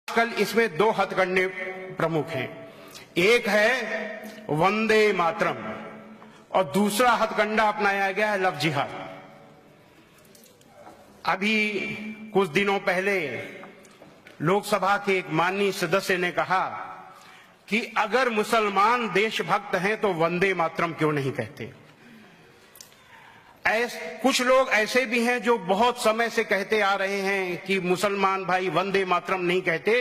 आजकल इसमें दो हथकंडे प्रमुख हैं। एक है वंदे मातरम और दूसरा हथकंडा अपनाया गया है लव जिहाद। अभी कुछ दिनों पहले लोकसभा के एक माननीय सदस्य ने कहा कि अगर मुसलमान देशभक्त हैं तो वंदे मातरम क्यों नहीं कहते। कुछ लोग ऐसे भी हैं जो बहुत समय से कहते आ रहे हैं कि मुसलमान भाई वंदे मातरम नहीं कहते,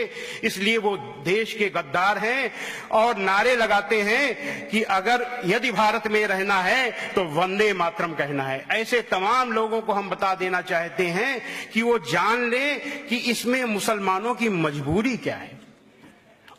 इसलिए वो देश के गद्दार हैं और नारे लगाते हैं कि अगर यदि भारत में रहना है तो वंदे मातरम कहना है। ऐसे तमाम लोगों को हम बता देना चाहते हैं कि वो जान लें कि इसमें मुसलमानों की मजबूरी क्या है,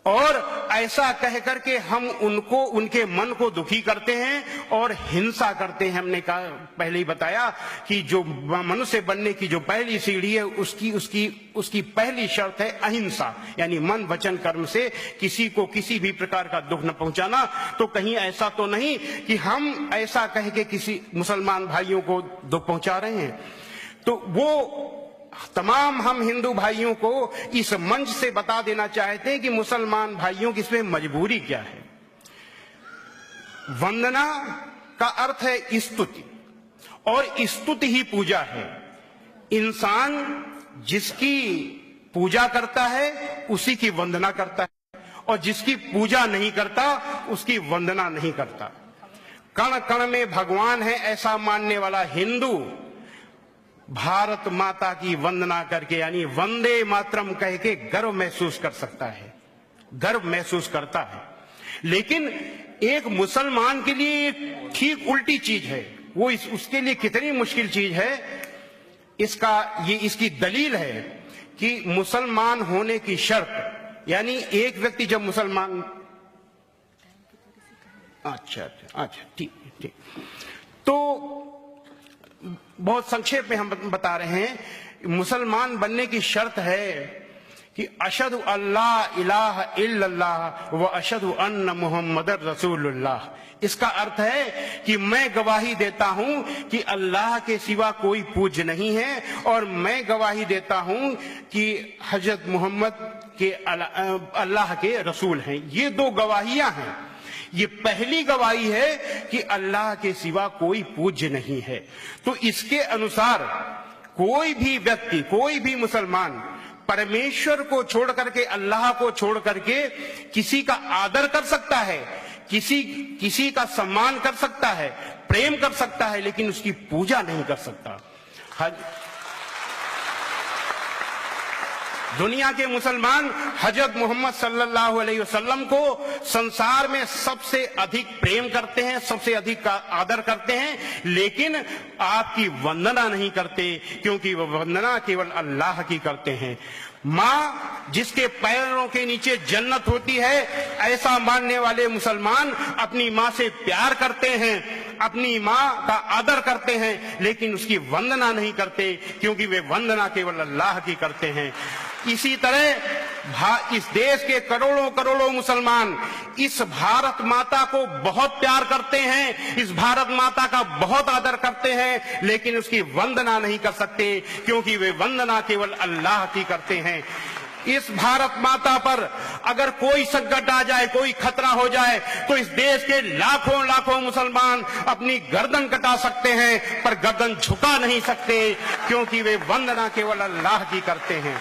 और ऐसा कह करके हम उनको उनके मन को दुखी करते हैं और हिंसा करते हैं। हमने कहा पहले ही बताया कि जो मनुष्य बनने की जो पहली सीढ़ी है उसकी पहली शर्त है अहिंसा, यानी मन वचन कर्म से किसी को किसी भी प्रकार का दुख न पहुंचाना। तो कहीं ऐसा तो नहीं कि हम ऐसा कह के किसी मुसलमान भाइयों को दुख पहुंचा रहे हैं। तो वो तमाम हम हिंदू भाइयों को इस मंच से बता देना चाहते हैं कि मुसलमान भाइयों की इसमें मजबूरी क्या है। वंदना का अर्थ है स्तुति, और स्तुति ही पूजा है। इंसान जिसकी पूजा करता है उसी की वंदना करता है, और जिसकी पूजा नहीं करता उसकी वंदना नहीं करता। कण कण में भगवान है ऐसा मानने वाला हिंदू भारत माता की वंदना करके, यानी वंदे मातरम कह के गर्व महसूस कर सकता है, गर्व महसूस करता है। लेकिन एक मुसलमान के लिए ठीक उल्टी चीज है। वो उसके लिए कितनी मुश्किल चीज है, इसकी दलील है कि मुसलमान होने की शर्त, यानी एक व्यक्ति जब मुसलमान, अच्छा ठीक, तो बहुत संक्षेप में हम बता रहे हैं, मुसलमान बनने की शर्त है कि अशहदु अल्लाह इलाहा इल्लल्लाह व अशहदु अन्न मुहम्मदर रसूलुल्लाह। इसका अर्थ है कि मैं गवाही देता हूं कि अल्लाह के सिवा कोई पूज्य नहीं है, और मैं गवाही देता हूं कि हजरत मोहम्मद के अल्लाह के रसूल हैं। ये दो गवाहियां हैं। ये पहली गवाही है कि अल्लाह के सिवा कोई पूज्य नहीं है। तो इसके अनुसार कोई भी व्यक्ति, कोई भी मुसलमान परमेश्वर को छोड़ करके, अल्लाह को छोड़ करके किसी का आदर कर सकता है, किसी का सम्मान कर सकता है, प्रेम कर सकता है, लेकिन उसकी पूजा नहीं कर सकता। दुनिया के मुसलमान हजरत मोहम्मद सल्लल्लाहु अलैहि वसल्लम को संसार में सबसे अधिक प्रेम करते हैं, सबसे अधिक का आदर करते हैं, लेकिन आपकी वंदना नहीं करते, क्योंकि वह वंदना केवल अल्लाह की करते हैं। माँ जिसके पैरों के नीचे जन्नत होती है, ऐसा मानने वाले मुसलमान अपनी माँ से प्यार करते हैं, अपनी माँ का आदर करते हैं, लेकिन उसकी वंदना नहीं करते, क्योंकि वे वंदना केवल अल्लाह की करते हैं। इसी तरह इस देश के करोड़ों करोड़ों मुसलमान इस भारत माता को बहुत प्यार करते हैं, इस भारत माता का बहुत आदर करते हैं, लेकिन उसकी वंदना नहीं कर सकते, क्योंकि वे वंदना केवल अल्लाह की करते हैं। इस भारत माता पर अगर कोई संकट आ जाए, कोई खतरा हो जाए, तो इस देश के लाखों लाखों मुसलमान अपनी गर्दन कटा सकते हैं, पर गर्दन झुका नहीं सकते, क्योंकि वे वंदना केवल अल्लाह की करते हैं।